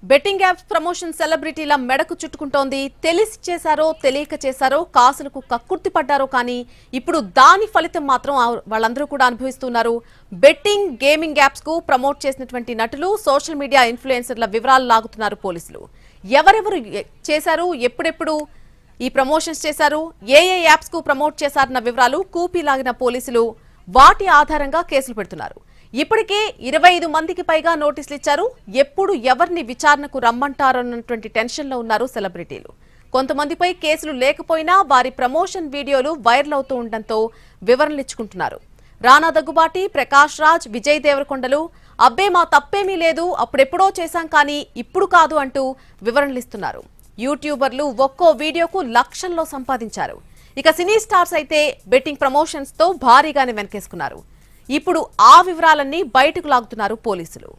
Betting apps promotion సెలబ్రిటీల మెడకు చుట్టుకుంటోంది. తెలిసి చేశారో తెలియక చేశారో కాసులకు కక్కుర్తి పడ్డారో కానీ ఇప్పుడు దాని ఫలితం మాత్రం వాళ్ళందరూ కూడా అనుభవిస్తున్నారు. బెట్టింగ్ గేమింగ్ యాప్స్ కు ప్రమోట్ చేసినటువంటి నటులు సోషల్ మీడియా ఇన్ఫ్లుయెన్సర్ల వివరాలు లాగుతున్నారు పోలీసులు. ఎవరెవరు చేశారు, ఎప్పుడెప్పుడు ఈ ప్రమోషన్స్ చేశారు, ఏ యాప్స్ కు ప్రమోట్ చేశారన్న వివరాలు కూపీ లాగిన పోలీసులు వాటి ఆధారంగా కేసులు పెడుతున్నారు. ఇప్పటికే 25 మందికి పైగా నోటీసులు ఇచ్చారు. ఎప్పుడు ఎవరిని విచారణకు రమ్మంటారన్నటువంటి టెన్షన్ లో ఉన్నారు సెలబ్రిటీలు. కొంతమందిపై కేసులు లేకపోయినా వారి ప్రమోషన్ వీడియోలు వైరల్ అవుతూ ఉండడంతో వివరణలు ఇచ్చుకుంటున్నారు. రానా దగ్గుబాటి, ప్రకాష్ రాజ్, విజయ్ దేవరకొండలు అబ్బే మా తప్పేమీ లేదు, అప్పుడెప్పుడో చేశాం కానీ ఇప్పుడు కాదు అంటూ వివరణలు ఇస్తున్నారు. యూట్యూబర్లు ఒక్కో వీడియోకు లక్షల్లో సంపాదించారు. ఇక సినీ స్టార్స్ అయితే బెట్టింగ్ ప్రమోషన్స్ తో భారీగానే వెనకేసుకున్నారు. ఇప్పుడు ఆ వివరాలన్నీ బయటకు లాగుతున్నారు పోలీసులు.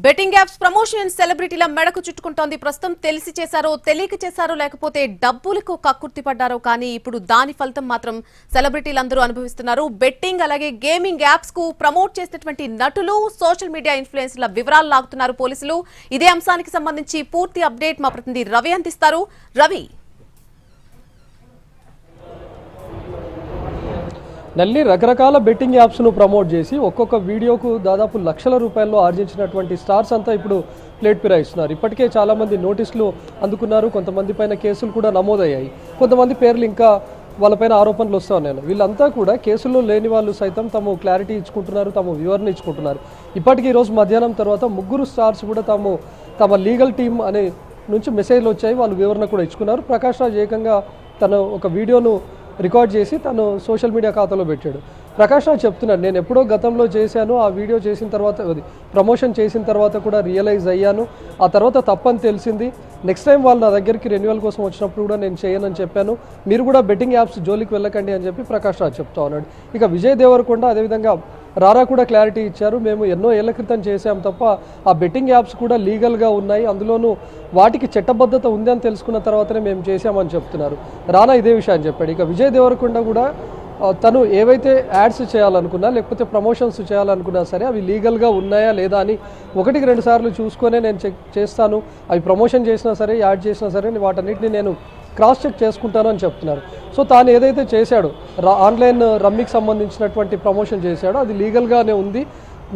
బెట్టింగ్ యాప్స్ ప్రమోషన్ సెలబ్రిటీల మెడకు చుట్టుకుంటోంది. ప్రస్తుతం తెలిసి చేశారో తెలియక చేశారో లేకపోతే డబ్బులకు కక్కుర్తి పడ్డారో కానీ ఇప్పుడు దాని ఫలితం మాత్రం సెలబ్రిటీలందరూ అనుభవిస్తున్నారు. బెట్టింగ్ అలాగే గేమింగ్ యాప్స్ కు ప్రమోట్ చేసినటువంటి నటులు సోషల్ మీడియా ఇన్ఫ్లుయెన్సర్ల వివరాలు లాగుతున్నారు పోలీసులు. ఇదే అంశానికి సంబంధించి పూర్తి అప్డేట్ మా ప్రతినిధి రవి అందిస్తారు. రవి, నల్లి రకరకాల బెట్టింగ్ యాప్స్ను ప్రమోట్ చేసి ఒక్కొక్క వీడియోకు దాదాపు లక్షల రూపాయల్లో ఆర్జించినటువంటి స్టార్స్ అంతా ఇప్పుడు ప్లేట్ ఫిరాయిస్తున్నారు. ఇప్పటికే చాలామంది నోటీసులు అందుకున్నారు. కొంతమంది పైన కేసులు కూడా నమోదయ్యాయి. కొంతమంది పేర్లు ఇంకా వాళ్ళపైన ఆరోపణలు వస్తూ ఉన్నాయి. వీళ్ళంతా కూడా కేసుల్లో లేని వాళ్ళు సైతం తమ క్లారిటీ ఇచ్చుకుంటున్నారు, తమ వివరణ ఇచ్చుకుంటున్నారు. ఇప్పటికీ ఈరోజు మధ్యాహ్నం తర్వాత ముగ్గురు స్టార్స్ కూడా తమ లీగల్ టీమ్ అనే నుంచి మెసేజ్లు వచ్చాయి. వాళ్ళు వివరణ కూడా ఇచ్చుకున్నారు. ప్రకాష్ రాజ్ ఏకంగా తను ఒక వీడియోను రికార్డ్ చేసి తను సోషల్ మీడియా ఖాతాలో పెట్టాడు. ప్రకాష్ రాజ్ చెప్తున్నాడు, నేను ఎప్పుడో గతంలో చేశాను, ఆ వీడియో చేసిన తర్వాత ప్రమోషన్ చేసిన తర్వాత కూడా రియలైజ్ అయ్యాను, ఆ తర్వాత తప్పని తెలిసింది. నెక్స్ట్ టైం వాళ్ళు నా దగ్గరికి రెన్యువల్ కోసం వచ్చినప్పుడు కూడా నేను చేయనని చెప్పాను, మీరు కూడా బెట్టింగ్ యాప్స్ జోలికి వెళ్ళకండి అని చెప్పి ప్రకాష్ రాజ్ చెప్తా ఉన్నాడు. ఇక విజయ్ దేవరకొండ అదేవిధంగా రారా కూడా క్లారిటీ ఇచ్చారు. మేము ఎన్నో ఏళ్ల క్రితం చేసాం తప్ప ఆ బెట్టింగ్ యాప్స్ కూడా లీగల్గా ఉన్నాయి, అందులోనూ వాటికి చట్టబద్ధత ఉందని తెలుసుకున్న తర్వాతనే మేము చేసామని చెప్తున్నారు. రానా ఇదే విషయాన్ని చెప్పాడు. ఇక విజయ్ దేవరకొండ కూడా తను ఏవైతే యాడ్స్ చేయాలనుకున్నా లేకపోతే ప్రమోషన్స్ చేయాలనుకున్నా సరే అవి లీగల్గా ఉన్నాయా లేదా అని 1-2 సార్లు చూసుకొనే నేను చేస్తాను, అవి ప్రమోషన్ చేసినా సరే యాడ్ చేసినా సరే వాటన్నిటిని నేను క్రాస్ చెక్ చేసుకుంటాను అని చెప్తున్నారు. సో తాను ఏదైతే చేశాడో ఆన్లైన్ రమ్మీకి సంబంధించినటువంటి ప్రమోషన్ చేశాడో అది లీగల్గానే ఉంది,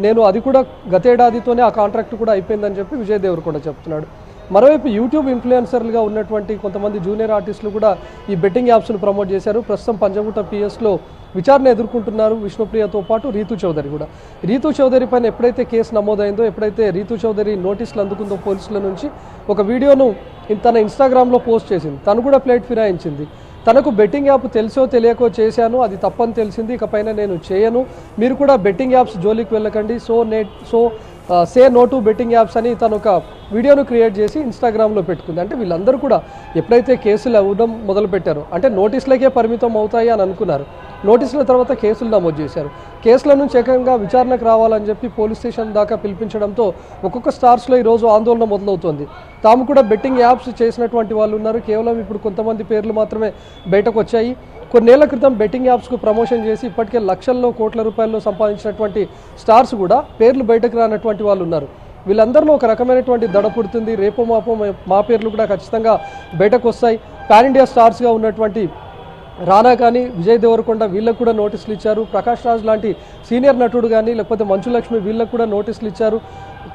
నేను అది కూడా గతేడాదితోనే ఆ కాంట్రాక్ట్ కూడా అయిపోయిందని చెప్పి విజయ్ దేవరకొండ చెప్తున్నాడు. మరోవైపు యూట్యూబ్ ఇన్ఫ్లుయెన్సర్లుగా ఉన్నటువంటి కొంతమంది జూనియర్ ఆర్టిస్టులు కూడా ఈ బెట్టింగ్ యాప్స్ను ప్రమోట్ చేశారు. ప్రస్తుతం పంజగుట్ట పిఎస్లో విచారణ ఎదుర్కొంటున్నారు విష్ణుప్రియతో పాటు రీతు చౌదరి కూడా. రీతు చౌదరి పైన ఎప్పుడైతే కేసు నమోదైందో, ఎప్పుడైతే రీతు చౌదరి నోటీసులు అందుకుందో పోలీసుల నుంచి, ఒక వీడియోను తన ఇన్స్టాగ్రామ్లో పోస్ట్ చేసింది. తను కూడా ప్లేట్ ఫిరాయించింది. తనకు బెట్టింగ్ యాప్ తెలుసో తెలియకో చేశాను, అది తప్పని తెలిసింది, ఇకపైన నేను చేయను, మీరు కూడా బెట్టింగ్ యాప్స్ జోలికి వెళ్ళకండి, say no to betting apps అని తను ఒక వీడియోను క్రియేట్ చేసి ఇన్స్టాగ్రామ్లో పెట్టుకుంది. అంటే వీళ్ళందరూ కూడా ఎప్పుడైతే కేసులు అవ్వడం మొదలుపెట్టారో, అంటే నోటీసులకే పరిమితం అవుతాయి అని అనుకున్నారు, నోటీసుల తర్వాత కేసులు నమోదు చేశారు. కేసుల నుంచి ఏకంగా విచారణకు రావాలని చెప్పి పోలీస్ స్టేషన్ దాకా పిలిపించడంతో ఒక్కొక్క స్టార్స్లో ఈరోజు ఆందోళన మొదలవుతోంది. తాము కూడా బెట్టింగ్ యాప్స్ చేసినటువంటి వాళ్ళు ఉన్నారు, కేవలం ఇప్పుడు కొంతమంది పేర్లు మాత్రమే బయటకు వచ్చాయి. కొన్నేళ్ల క్రితం బెట్టింగ్ యాప్స్కు ప్రమోషన్ చేసి ఇప్పటికే లక్షల్లో కోట్ల రూపాయల్లో సంపాదించినటువంటి స్టార్స్ కూడా పేర్లు బయటకు రానటువంటి వాళ్ళు ఉన్నారు. వీళ్ళందరిలో ఒక రకమైనటువంటి దడ పుడుతుంది. రేపో మాపో మా పేర్లు కూడా ఖచ్చితంగా బయటకు వస్తాయి. పాన్ ఇండియా స్టార్స్గా ఉన్నటువంటి రానా కానీ విజయ్ దేవరకొండ వీళ్ళకు కూడా నోటీసులు ఇచ్చారు. ప్రకాష్ రాజ్ లాంటి సీనియర్ నటుడు కానీ లేకపోతే మంచు లక్ష్మి వీళ్ళకు కూడా నోటీసులు ఇచ్చారు.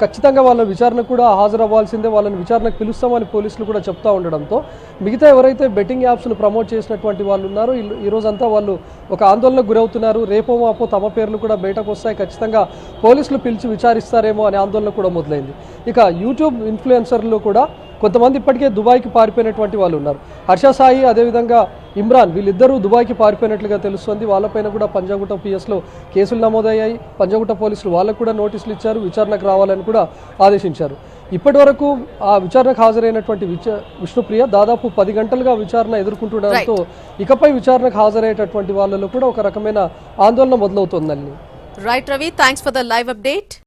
ఖచ్చితంగా వాళ్ళ విచారణకు కూడా హాజరవ్వాల్సిందే, వాళ్ళని విచారణకు పిలుస్తామని పోలీసులు కూడా చెప్తా ఉండడంతో మిగతా ఎవరైతే బెట్టింగ్ యాప్స్ను ప్రమోట్ చేసినటువంటి వాళ్ళు ఉన్నారో ఈ రోజంతా వాళ్ళు ఒక ఆందోళనకు గురవుతున్నారు. రేపో మాపో తమ పేర్లు కూడా బయటకు వస్తాయి, ఖచ్చితంగా పోలీసులు పిలిచి విచారిస్తారేమో అనే ఆందోళన కూడా మొదలైంది. ఇక యూట్యూబ్ ఇన్ఫ్లుయెన్సర్లు కూడా కొంతమంది ఇప్పటికే దుబాయ్కి పారిపోయినటువంటి వాళ్ళు ఉన్నారు. హర్ష సాయి అదేవిధంగా ఇమ్రాన్ వీళ్ళిద్దరూ దుబాయ్కి పారిపోయినట్లుగా తెలుస్తుంది. వాళ్ళపైన కూడా పంజాగుట్ట పిఎస్లో కేసులు నమోదయ్యాయి. పంజాగుట్ట పోలీసులు వాళ్ళకు కూడా నోటీసులు ఇచ్చారు, విచారణకు రావాలని కూడా ఆదేశించారు. ఇప్పటి వరకు ఆ విచారణకు హాజరైనటువంటి విష్ణుప్రియ దాదాపు 10 గంటలుగా విచారణ ఎదుర్కొంటుండడంతో ఇకపై విచారణకు హాజరయ్యేటటువంటి వాళ్ళలో కూడా ఒక రకమైన ఆందోళన మొదలవుతోందని. Right Ravi, thanks for the live update.